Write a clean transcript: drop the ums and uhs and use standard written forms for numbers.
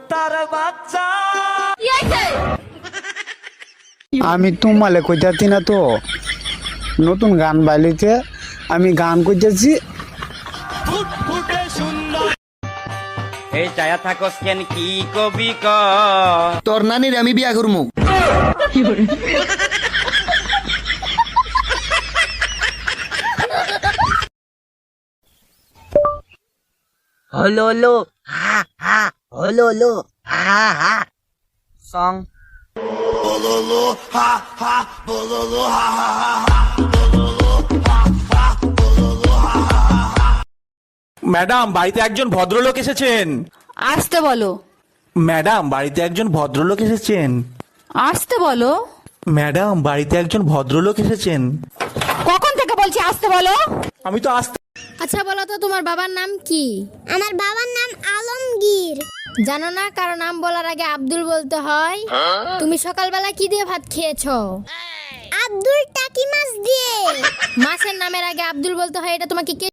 কুত্তার বাচ্চা। আমি তোমালে কইতাছি না তো, নতুন গান বাইলিতে আমি গান কইতেছি। ফুটফুটে সুন্দর এই চায়া থাকস কেন কি কবি ক তোর নানির আমি বিয়া করমু। হলো হলো হা হা হলো হলো হা হা সং ম্যাডাম, বাড়িতে একজন ভদ্রলোক এসেছেন। আসতে বলো। ম্যাডাম, বাড়িতে একজন ভদ্রলোক এসেছেন। আসতে বলো। ম্যাডাম, বাড়িতে একজন ভদ্রলোক এসেছেন। কখন থেকে বলছি আসতে বলো। আমি তো আসতে। আচ্ছা বলো তো, তোমার বাবার নাম কি? আমার বাবার নাম আলমগীর। জানো না কারো নাম বলার আগে আব্দুল বলতে হয়? তুমি সকালবেলা কি দিয়ে ভাত খেয়েছো? আব্দুল টাকি মাছ দিয়ে। মাছের নামের আগে আব্দুল বলতে হয়, এটা তোমাকে কে